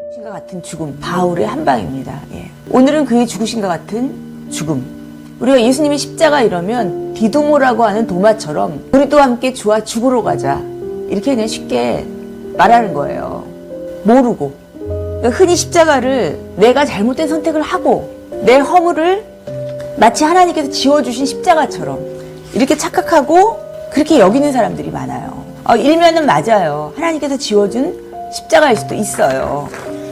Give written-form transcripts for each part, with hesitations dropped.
죽으신과 같은 죽음, 바울의 한방입니다. 예. 오늘은 그의 죽으신과 같은 죽음. 우리가 예수님의 십자가 이러면 디도모라고 하는 도마처럼 우리도 함께 주와 죽으러 가자, 이렇게 그냥 쉽게 말하는 거예요. 모르고. 그러니까 흔히 십자가를 내가 잘못된 선택을 하고 내 허물을 마치 하나님께서 지워주신 십자가처럼 이렇게 착각하고 그렇게 여기는 사람들이 많아요. 일면은 맞아요. 하나님께서 지워준 십자가일 수도 있어요.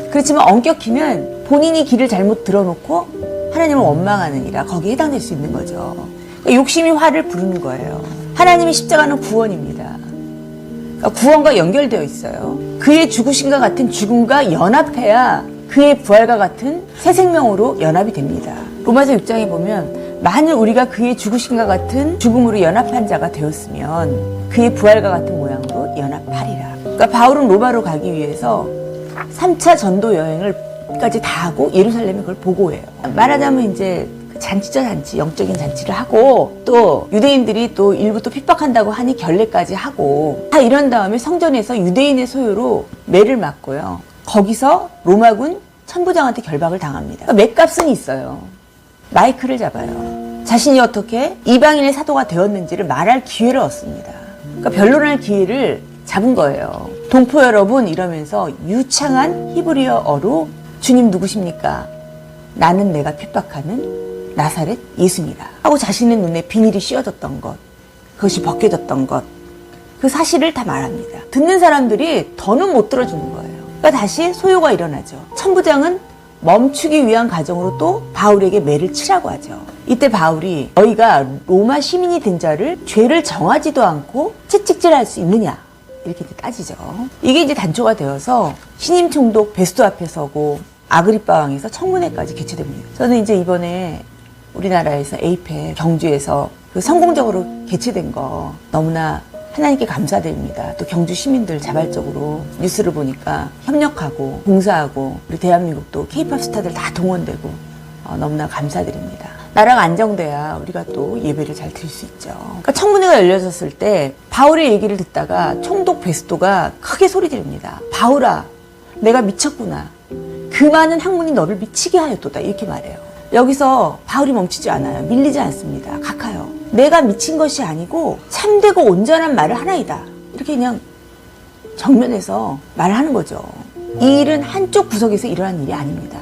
그렇지만 엄격히는 본인이 길을 잘못 들어놓고 하나님을 원망하느니라 거기에 해당될 수 있는 거죠. 그러니까 욕심이 화를 부르는 거예요. 하나님의 십자가는 구원입니다. 그러니까 구원과 연결되어 있어요. 그의 죽으심과 같은 죽음과 연합해야 그의 부활과 같은 새 생명으로 연합이 됩니다. 로마서 6장에 보면 만일 우리가 그의 죽으심과 같은 죽음으로 연합한 자가 되었으면 그의 부활과 같은 모양으로 연합하리라. 그러니까 바울은 로마로 가기 위해서 3차 전도 여행을까지 다 하고 예루살렘에 그걸 보고해요. 말하자면 이제 잔치죠, 잔치. 영적인 잔치를 하고 또 유대인들이 또 일부 또 핍박한다고 하니 결례까지 하고 다 이런 다음에 성전에서 유대인의 소유로 매를 맞고요. 거기서 로마군 천부장한테 결박을 당합니다. 그러니까 맷값은 있어요. 마이크를 잡아요. 자신이 어떻게 이방인의 사도가 되었는지를 말할 기회를 얻습니다. 그러니까 변론할 기회를 잡은 거예요. 동포 여러분 이러면서 유창한 히브리어어로 주님 누구십니까? 나는 내가 핍박하는 나사렛 예수입니다 하고 자신의 눈에 비닐이 씌워졌던 것, 그것이 벗겨졌던 것, 그 사실을 다 말합니다. 듣는 사람들이 더는 못 들어주는 거예요. 그러니까 다시 소요가 일어나죠. 천부장은 멈추기 위한 과정으로 또 바울에게 매를 치라고 하죠. 이때 바울이 너희가 로마 시민이 된 자를 죄를 정하지도 않고 채찍질할 수 있느냐, 이렇게 따지죠. 이게 이제 단초가 되어서 신임 총독 베스도 앞에 서고 아그리빠 왕에서 청문회까지 개최됩니다. 저는 이제 이번에 우리나라에서 에이펙 경주에서 그 성공적으로 개최된 거 너무나 하나님께 감사드립니다. 또 경주 시민들 자발적으로 뉴스를 보니까 협력하고 봉사하고 우리 대한민국도 K-POP 스타들 다 동원되고 너무나 감사드립니다. 나라가 안정돼야 우리가 또 예배를 잘 드릴 수 있죠. 그러니까 청문회가 열려졌을 때 바울의 얘기를 듣다가 총독 베스도가 크게 소리 지릅니다. 바울아, 내가 미쳤구나. 그 많은 학문이 너를 미치게 하였도다, 이렇게 말해요. 여기서 바울이 멈추지 않아요. 밀리지 않습니다. 각하요. 내가 미친 것이 아니고 참되고 온전한 말을 하나이다, 이렇게 그냥 정면에서 말을 하는 거죠. 이 일은 한쪽 구석에서 일어난 일이 아닙니다.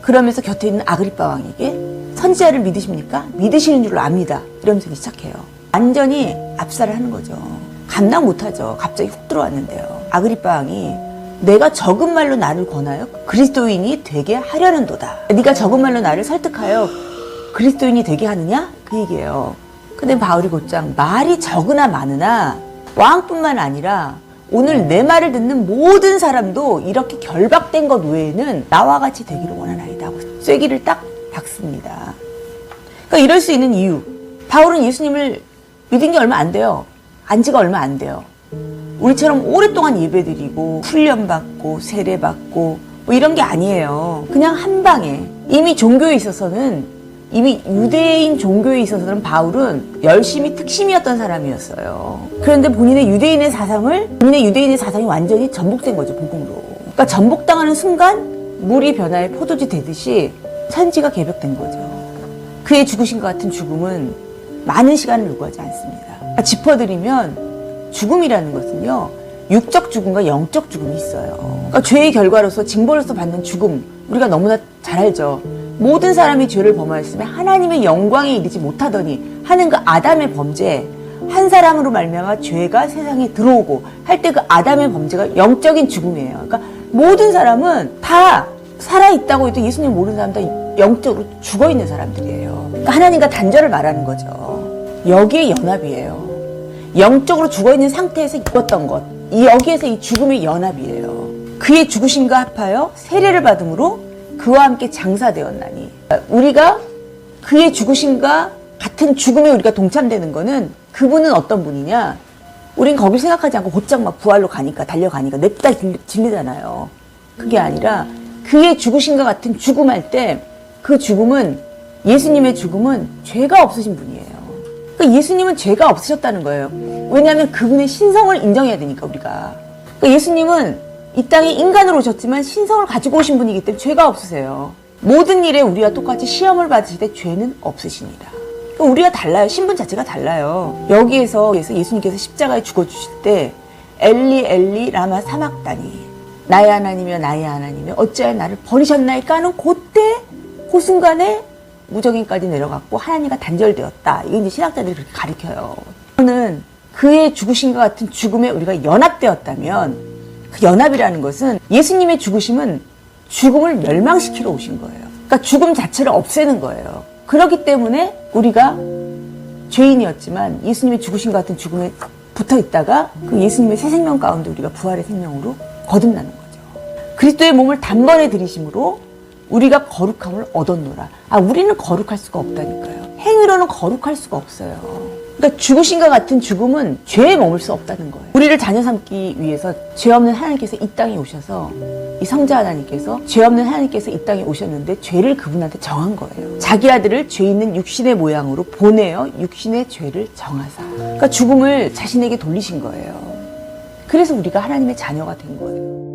그러면서 곁에 있는 아그리빠 왕에게 선지자를 믿으십니까? 믿으시는 줄로 압니다, 이러면서 시작해요. 완전히 압살을 하는 거죠. 감당 못하죠. 갑자기 훅 들어왔는데요. 아그리빠 왕이 내가 적은 말로 나를 권하여 그리스도인이 되게 하려는도다. 네가 적은 말로 나를 설득하여 그리스도인이 되게 하느냐? 그 얘기예요. 근데 바울이 곧장 말이 적으나 많으나 왕뿐만 아니라 오늘 내 말을 듣는 모든 사람도 이렇게 결박된 것 외에는 나와 같이 되기를 원하나이다 하고 쐐기를 딱 박습니다. 그러니까 이럴 수 있는 이유, 바울은 예수님을 믿은 게 얼마 안 돼요. 안지가 얼마 안 돼요. 우리처럼 오랫동안 예배드리고 훈련받고 세례받고 뭐 이런 게 아니에요. 그냥 한 방에 이미 종교에 있어서는, 이미 유대인 종교에 있어서는 바울은 열심히 특심이었던 사람이었어요. 그런데 본인의 유대인의 사상이 완전히 전복된 거죠, 복음으로. 그러니까 전복당하는 순간 물이 변화해 포도주 되듯이 천지가 개벽된 거죠. 그의 죽으신 것 같은 죽음은 많은 시간을 요구하지 않습니다. 짚어드리면 죽음이라는 것은요, 육적 죽음과 영적 죽음이 있어요. 그러니까 죄의 결과로서 징벌로서 받는 죽음, 우리가 너무나 잘 알죠. 모든 사람이 죄를 범하였으면 하나님의 영광에 이르지 못하더니 하는 그 아담의 범죄, 한 사람으로 말미암아 죄가 세상에 들어오고 할 때 그 아담의 범죄가 영적인 죽음이에요. 그러니까 모든 사람은 다 살아있다고 해도 예수님 모르는 사람 다 영적으로 죽어있는 사람들이에요. 그러니까 하나님과 단절을 말하는 거죠. 여기에 연합이에요. 영적으로 죽어있는 상태에서 입었던 것, 여기에서 이 죽음의 연합이에요. 그의 죽으심과 합하여 세례를 받음으로 그와 함께 장사되었나니, 우리가 그의 죽으심과 같은 죽음에 우리가 동참되는 거는, 그분은 어떤 분이냐, 우린 거길 생각하지 않고 곧장 막 부활로 가니까, 달려가니까 냅다 질리잖아요. 그게 아니라 그의 죽으심과 같은 죽음할 때 그 죽음은, 예수님의 죽음은 죄가 없으신 분이에요. 그러니까 예수님은 죄가 없으셨다는 거예요. 왜냐하면 그분의 신성을 인정해야 되니까, 우리가. 그러니까 예수님은 이 땅에 인간으로 오셨지만 신성을 가지고 오신 분이기 때문에 죄가 없으세요. 모든 일에 우리와 똑같이 시험을 받으실 때 죄는 없으십니다. 우리가 달라요. 신분 자체가 달라요. 여기에서 예수님께서 십자가에 죽어주실 때 엘리 엘리 라마 사막다니, 나의 하나님이여 나의 하나님이여 어찌하여 나를 버리셨나이까 하는 그때 그 순간에 무적인까지 내려갔고 하나님과 단절되었다. 이게 이제 신학자들이 그렇게 가르쳐요. 저는 그의 죽으심과 같은 죽음에 우리가 연합되었다면, 그 연합이라는 것은 예수님의 죽으심은 죽음을 멸망시키러 오신 거예요. 그러니까 죽음 자체를 없애는 거예요. 그렇기 때문에 우리가 죄인이었지만 예수님의 죽으심과 같은 죽음에 붙어 있다가 그 예수님의 새 생명 가운데 우리가 부활의 생명으로 거듭나는 거죠. 그리스도의 몸을 단번에 들이심으로 우리가 거룩함을 얻었노라. 우리는 거룩할 수가 없다니까요. 행위로는 거룩할 수가 없어요. 그러니까 죽으심과 같은 죽음은 죄에 머물 수 없다는 거예요. 우리를 자녀 삼기 위해서 죄 없는 하나님께서 이 땅에 오셔서, 이 성자 하나님께서 죄 없는 하나님께서 이 땅에 오셨는데 죄를 그분한테 정한 거예요. 자기 아들을 죄 있는 육신의 모양으로 보내어 육신의 죄를 정하사. 그러니까 죽음을 자신에게 돌리신 거예요. 그래서 우리가 하나님의 자녀가 된 거예요.